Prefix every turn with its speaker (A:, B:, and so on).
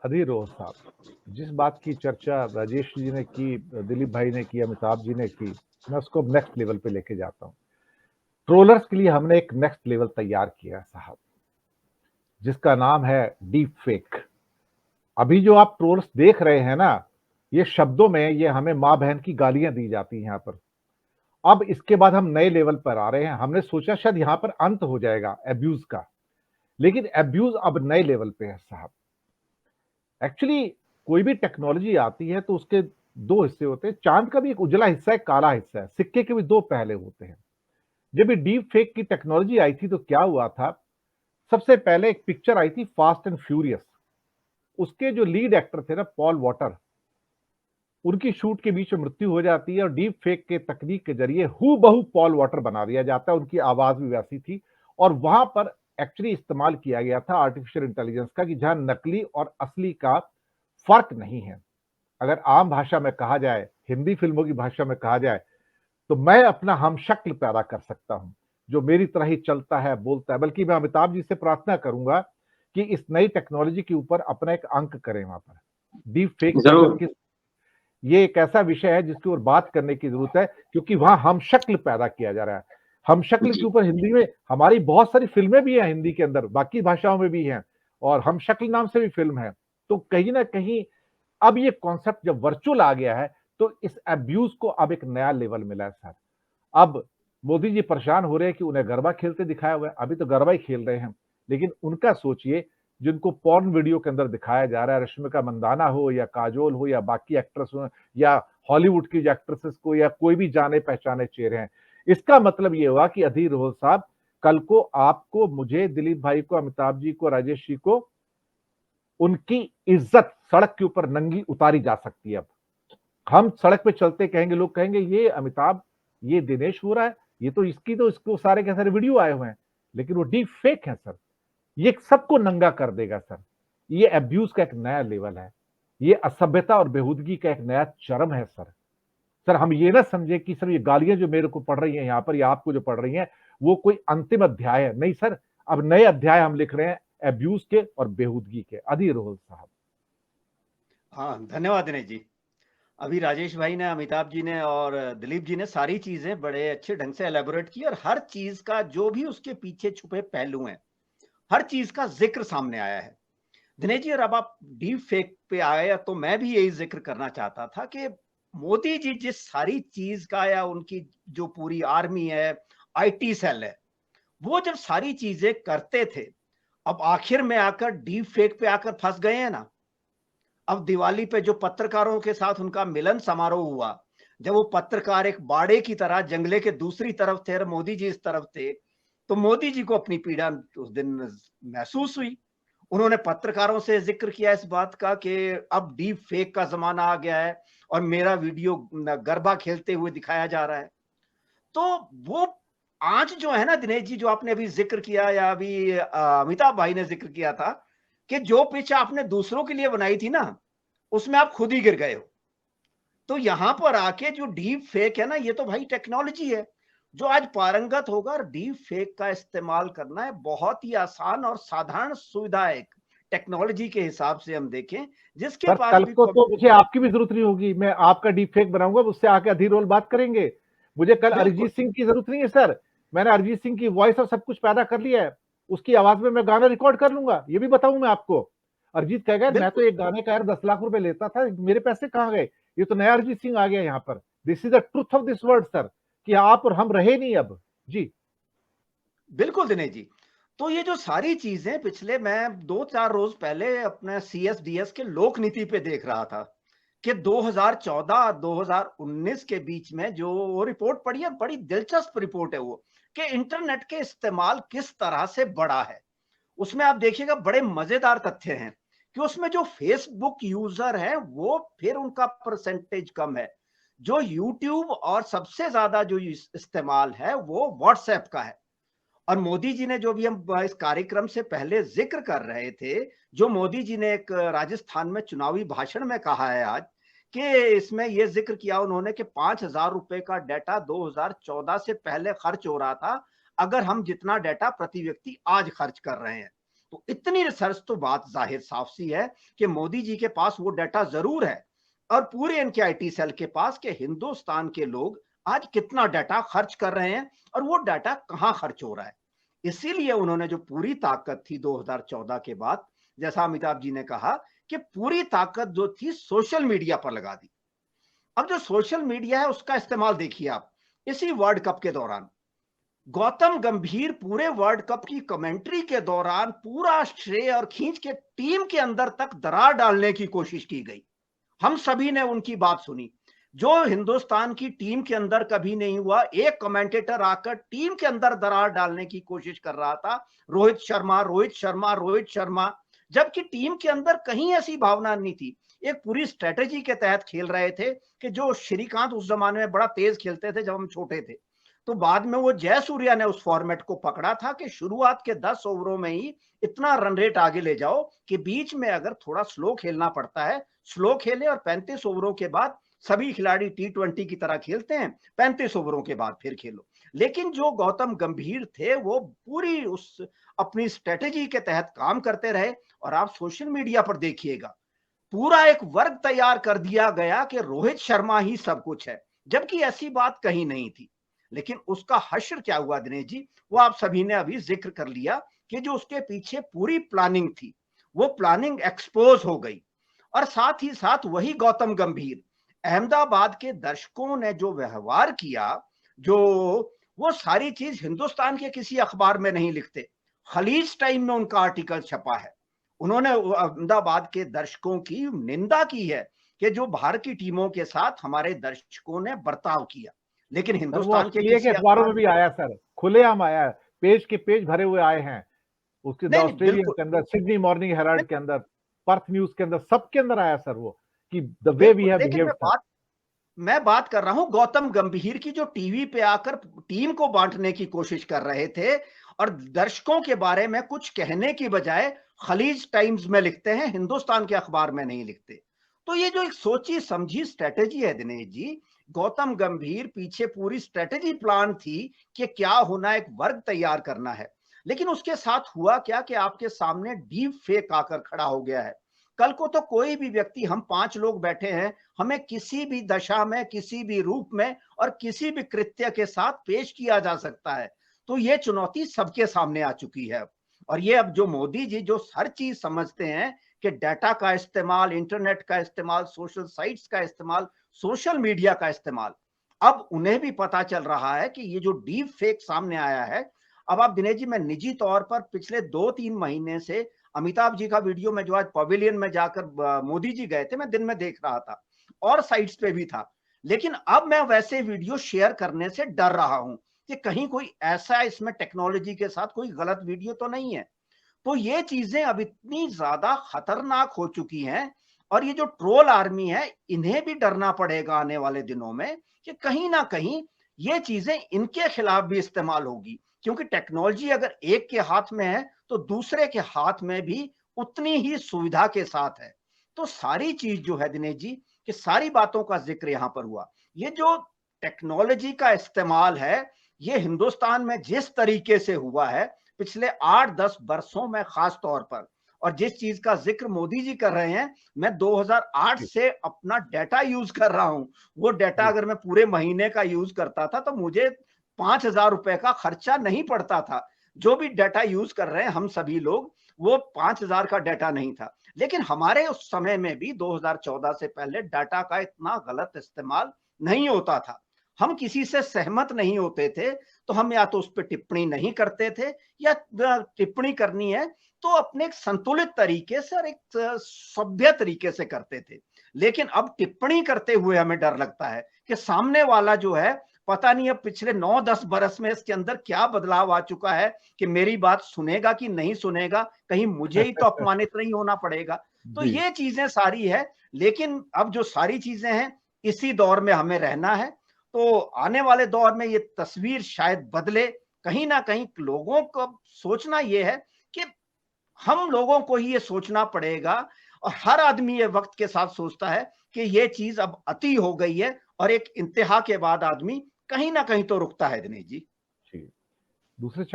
A: अधीर रोहत साहब, जिस बात की चर्चा राजेश जी ने की, दिलीप भाई ने की, अमिताभ जी ने की, मैं उसको नेक्स्ट लेवल पे लेके जाता हूँ। ट्रोलर्स के लिए हमने एक नेक्स्ट लेवल तैयार किया है साहब, जिसका नाम है डीप फेक। अभी जो आप ट्रोल्स देख रहे हैं ना, ये शब्दों में ये हमें माँ बहन की गालियां दी जाती हैं यहाँ पर। अब इसके बाद हम नए लेवल पर आ रहे हैं। हमने सोचा शायद यहाँ पर अंत हो जाएगा एब्यूज का, लेकिन एब्यूज अब नए लेवल पे है साहब। एक्चुअली कोई भी टेक्नोलॉजी आती है तो उसके दो हिस्से होते हैं। चांद का भी एक उजला हिस्सा है, काला हिस्सा है। सिक्के के भी दो पहले होते हैं। जब ये डीप फेक की टेक्नोलॉजी आई थी तो क्या हुआ था, सबसे पहले एक पिक्चर आई थी फास्ट एंड फ्यूरियस। उसके जो लीड एक्टर थे ना, पॉल वॉटर, उनकी शूट के बीच में मृत्यु हो जाती है और डीप फेक के तकनीक के जरिए हू बहू पॉल वॉटर बना दिया जाता है। उनकी आवाज भी वैसी थी और वहां पर एक्चुअली इस्तेमाल किया गया था आर्टिफिशियल इंटेलिजेंस का, कि जहां नकली और असली का फर्क नहीं है। अगर आम भाषा में कहा जाए, हिंदी फिल्मों की भाषा में कहा जाए, तो मैं अपना हमशक्ल पैदा कर सकता हूं, जो मेरी तरह ही चलता है, बोलता है। बल्कि मैं अमिताभ जी से प्रार्थना करूंगा कि इस नई टेक्नोलॉजी के ऊपर अपना एक अंक करें वहां पर, डीप फेक के अंदर
B: जरूर।
A: किस। ये एक ऐसा विषय है जिसकी ओर बात करने की जरूरत है, क्योंकि वहां हम शक्ल पैदा किया जा रहा है। हम शक्ल के
B: जी
A: ऊपर हिंदी में हमारी बहुत सारी फिल्में भी हैं, हिंदी के अंदर बाकी भाषाओं में भी हैं, और हम शक्ल नाम से भी फिल्म है। तो कहीं ना कहीं अब ये कॉन्सेप्ट जब वर्चुअल आ गया है, तो इस अब्यूज को अब एक नया लेवल मिला है सर। अब मोदी जी परेशान हो रहे हैं कि उन्हें गरबा खेलते दिखाया हुआ है। अभी तो गरबा ही खेल रहे हैं, लेकिन उनका सोचिए, जिनको पॉर्न वीडियो के अंदर दिखाया जा रहा है, रश्मिका मंदाना हो या काजोल हो या बाकी एक्ट्रेस हो या हॉलीवुड की जो एक्ट्रेसेस को या कोई भी जाने पहचाने चेहरे हैं, इसका मतलब ये हुआ कि अधीर रोहल साहब, कल को आपको, मुझे, दिलीप भाई को, अमिताभ जी को, राजेश जी को, उनकी इज्जत सड़क के ऊपर नंगी उतारी जा सकती है। अब हम सड़क पे चलते कहेंगे, लोग कहेंगे ये अमिताभ, ये दिनेश हो रहा है, ये तो इसकी तो इसको सारे के सारे वीडियो आए हुए हैं, लेकिन वो डीप फेक है सर। ये सबको नंगा कर देगा सर। ये अब्यूज का एक नया लेवल है। ये असभ्यता और बेहूदगी का एक नया चरम है सर। सर हम ये ना समझे कि सर ये गालियां जो मेरे को पड़ रही हैं यहाँ पर या आपको जो पड़ रही हैं, वो कोई अंतिम अध्याय है। नहीं सर, अब नए अध्याय हम लिख रहे हैं अब्यूज के और बेहूदगी के। अधीर रोहल साहब।
C: हाँ, धन्यवाद दिनेश जी। अभी राजेश भाई ने, अमिताभ जी ने और दिलीप जी ने सारी चीजें बड़े अच्छे ढंग से एलेबोरेट की, और हर चीज का जो भी उसके पीछे छुपे पहलू हैं, हर चीज का जिक्र सामने आया है। दिनेश जी, और अब आप डीप फेक पे आए तो मैं भी यही जिक्र करना चाहता था कि मोदी जी जिस सारी चीज का, या उनकी जो पूरी आर्मी है, आईटी सेल है, वो जब सारी चीजें करते थे, अब आखिर में आकर डीप फेक पे आकर फंस गए हैं ना। अब दिवाली पे जो पत्रकारों के साथ उनका मिलन समारोह हुआ, जब वो पत्रकार एक बाड़े की तरह जंगले के दूसरी तरफ थे और मोदी जी इस तरफ थे, तो मोदी जी को अपनी पीड़ा उस दिन महसूस हुई। उन्होंने पत्रकारों से जिक्र किया इस बात का कि अब डीप फेक का जमाना आ गया है और मेरा वीडियो गरबा खेलते हुए दिखाया जा रहा है। तो वो आज जो है ना दिनेश जी, जो आपने अभी जिक्र किया, या अभी अमिताभ भाई ने जिक्र किया था, कि जो पिच आपने दूसरों के लिए बनाई थी ना, उसमें आप खुद ही गिर गए हो। तो यहां पर आके जो डीप फेक है ना, ये तो भाई टेक्नोलॉजी है जो आज पारंगत होगा, और डीप फेक का इस्तेमाल करना है बहुत ही आसान और साधारण सुविधा है। टेक्नोलॉजी के हिसाब से हम देखें, जिसके
A: सर
C: पास
A: कल
C: भी
A: को तो मुझे आपकी भी जरूरत नहीं होगी, मैं आपका डीप फेक बनाऊंगा, उससे आके अधीर रोल बात करेंगे। मुझे कल
C: बिल्कुल
A: अरिजीत सिंह की जरूरत नहीं है सर। मैंने अरिजीत सिंह की वॉइस और सब कुछ पैदा कर लिया है। उसकी आवाज में मैं गाना रिकॉर्ड कर लूंगा, ये भी बताऊं मैं आपको। अरिजीत कहेगा मैं तो
C: बिल्कुल
A: एक गाने का यार 10 लाख रुपए लेता था, मेरे पैसे कहाँ गए। ये तो नया अरिजीत सिंह आ गया यहाँ पर। This is the truth of this word sir, कि आप और हम रहे नहीं अब। जी।
C: बिल्कुल दिनेश जी। तो ये जो सारी चीजें पिछले, मैं 2-4 रोज पहले अपने CSDS के लोक नीति पे देख रहा था कि 2014 2019 के बीच में जो वो रिपोर्ट पढ़ी है, बड़ी दिलचस्प रिपोर्ट है वो, कि इंटरनेट के इस्तेमाल किस तरह से बढ़ा है। उसमें आप देखिएगा बड़े मजेदार तथ्य हैं कि उसमें जो फेसबुक यूजर है वो फिर उनका परसेंटेज कम है। जो यूट्यूब और सबसे ज्यादा जो इस्तेमाल है वो व्हाट्सएप का है। और मोदी जी ने, जो भी हम इस कार्यक्रम से पहले जिक्र कर रहे थे, जो मोदी जी ने एक राजस्थान में चुनावी भाषण में कहा है आज, कि इसमें यह जिक्र किया उन्होंने कि 5,000 रुपए का डाटा 2014 से पहले खर्च हो रहा था, अगर हम जितना डाटा प्रति व्यक्ति आज खर्च कर रहे हैं। तो इतनी रिसर्च तो बात जाहिर साफ सी है कि मोदी जी के पास वो डाटा जरूर है और पूरे इनके आईटी सेल के पास कि हिंदुस्तान के लोग आज कितना डाटा खर्च कर रहे हैं और वो डाटा कहां खर्च हो रहा है। इसीलिए उन्होंने जो पूरी ताकत थी 2014 के बाद, जैसा अमिताभ जी ने कहा कि पूरी ताकत जो थी सोशल मीडिया पर लगा दी। अब जो सोशल मीडिया है उसका इस्तेमाल देखिए आप, इसी वर्ल्ड कप के दौरान गौतम गंभीर पूरे वर्ल्ड कप की कमेंट्री के दौरान पूरा श्रेय और खींच के टीम के अंदर तक दरार डालने की कोशिश की गई। हम सभी ने उनकी बात सुनी, जो हिंदुस्तान की टीम के अंदर कभी नहीं हुआ। एक कमेंटेटर आकर टीम के अंदर दरार डालने की कोशिश कर रहा था, रोहित शर्मा रोहित शर्मा रोहित शर्मा, जबकि टीम के अंदर कहीं ऐसी भावना नहीं थी। एक पूरी स्ट्रेटेजी के तहत खेल रहे थे कि जो श्रीकांत उस जमाने में बड़ा तेज खेलते थे जब हम छोटे थे, तो बाद में वो जयसूर्या ने उस फॉर्मेट को पकड़ा था कि शुरुआत के 10 ओवरों में ही इतना रन रेट आगे ले जाओ कि बीच में अगर थोड़ा स्लो खेलना पड़ता है स्लो खेले, और 35 ओवरों के बाद सभी खिलाड़ी T20 की तरह खेलते हैं, 35 ओवरों के बाद फिर खेलो। लेकिन जो गौतम गंभीर थे वो पूरी उस अपनी स्ट्रेटेजी के तहत काम करते रहे। और आप सोशल मीडिया पर देखिएगा, पूरा एक वर्ग तैयार कर दिया गया कि रोहित शर्मा ही सब कुछ है, जबकि ऐसी बात कहीं नहीं थी। लेकिन उसका हश्र क्या हुआ दिनेश जी, वो आप सभी ने अभी जिक्र कर लिया कि जो उसके पीछे पूरी प्लानिंग थी वो प्लानिंग एक्सपोज हो गई। और साथ ही साथ वही गौतम गंभीर अहमदाबाद के दर्शकों ने जो व्यवहार किया, जो वो सारी चीज हिंदुस्तान के किसी अखबार में नहीं लिखते, खलीज टाइम में उनका आर्टिकल छपा है। उन्होंने अहमदाबाद के दर्शकों की निंदा की है कि जो बाहर की टीमों के साथ हमारे दर्शकों ने बर्ताव किया, लेकिन
A: सर वो
C: हिंदुस्तान के
A: ऑस्ट्रेलिया के
C: किसी
A: अखबारों
C: अखबार
A: में भी आया सर, खुलेआम आया है, पेज के पेज भरे हुए आए हैं। उसके द
C: नहीं नहीं
A: ऑस्ट्रेलियन
C: बिल्कुल
A: के अंदर, सिडनी मॉर्निंग हेराल्ड के अंदर, पर्थ न्यूज के अंदर, सबके अंदर आया सर वो, कि द वे वी
C: बिल्कुल।
A: हैव
C: लेकिन
A: बिहेव्ड सर।
C: मैं बात कर रहा हूं गौतम गंभीर की, जो टीवी पे आकर टीम को बांटने की कोशिश कर रहे थे और दर्शकों के बारे में कुछ कहने की बजाय खलीज टाइम्स में लिखते हैं, हिंदुस्तान के अखबार में नहीं लिखते। तो ये जो एक सोची समझी स्ट्रेटेजी है दिनेश जी, गौतम गंभीर पीछे पूरी स्ट्रेटेजी प्लान थी कि क्या होना, एक वर्ग तैयार करना है। लेकिन उसके साथ हुआ क्या कि आपके सामने डीप फेक आकर खड़ा हो गया है। कल को तो कोई भी व्यक्ति, हम 5 लोग बैठे हैं, हमें किसी भी दशा में, किसी भी रूप में और किसी भी कृत्य के साथ पेश किया जा सकता है। तो ये चुनौती सबके सामने आ चुकी है। और ये अब जो मोदी जी जो हर चीज समझते हैं कि डाटा का इस्तेमाल, इंटरनेट का इस्तेमाल, सोशल साइट्स का इस्तेमाल, सोशल मीडिया का इस्तेमाल, अब उन्हें भी पता चल रहा है कि ये जो डीप फेक सामने आया है। अब आप दिनेश जी, मैं निजी तौर पर पिछले 2-3 महीने से अमिताभ जी का वीडियो में जो आज पवेलियन में जाकर मोदी जी गए थे, मैं दिन में देख रहा था और साइट्स पे भी था। लेकिन अब मैं वैसे वीडियो शेयर करने से डर रहा हूं कि कहीं कोई ऐसा इसमें टेक्नोलॉजी के साथ कोई गलत वीडियो तो नहीं है। तो ये चीजें अब इतनी ज्यादा खतरनाक हो चुकी हैं और ये जो ट्रोल आर्मी है इन्हें भी डरना पड़ेगा आने वाले दिनों में कि कहीं ना कहीं ये चीजें इनके खिलाफ भी इस्तेमाल होगी। क्योंकि टेक्नोलॉजी अगर एक के हाथ में है तो दूसरे के हाथ में भी उतनी ही सुविधा के साथ है। तो सारी चीज जो है दिनेश जी, कि सारी बातों का जिक्र यहां पर हुआ, ये जो टेक्नोलॉजी का इस्तेमाल है ये हिंदुस्तान में जिस तरीके से हुआ है पिछले 8-10 वर्षों में खास तौर पर, और जिस चीज का जिक्र मोदी जी कर रहे हैं, मैं 2008
A: जी,
C: से अपना डाटा यूज कर रहा हूं। वो डाटा
A: जी,
C: अगर मैं पूरे महीने का यूज करता था तो मुझे 5,000 रुपए का खर्चा नहीं पड़ता था। जो भी डाटा यूज कर रहे हैं हम सभी लोग, वो 5,000 का डाटा नहीं था। लेकिन हमारे उस समय में भी 2014 से पहले डाटा का इतना गलत इस्तेमाल नहीं होता था। हम किसी से सहमत नहीं होते थे तो हम या तो उस पर टिप्पणी नहीं करते थे, या टिप्पणी करनी है तो अपने एक संतुलित तरीके से और एक सभ्य तरीके से करते थे। लेकिन अब टिप्पणी करते हुए हमें डर लगता है कि सामने वाला जो है, पता नहीं अब पिछले 9-10 बरस में इसके अंदर क्या बदलाव आ चुका है कि मेरी बात सुनेगा कि नहीं सुनेगा, कहीं मुझे ही तो अपमानित नहीं होना पड़ेगा। तो
A: जी,
C: ये चीजें सारी है। लेकिन अब जो सारी चीजें हैं, इसी दौर में हमें रहना है। तो आने वाले दौर में ये तस्वीर शायद बदले। कहीं ना कहीं लोगों को सोचना ये है कि हम लोगों को ही ये सोचना पड़ेगा, और हर आदमी ये वक्त के साथ सोचता है कि ये चीज अब अति हो गई है, और एक इंतहा के बाद आदमी कहीं ना कहीं तो रुकता है दिनेश जी।
A: जी। दूसरे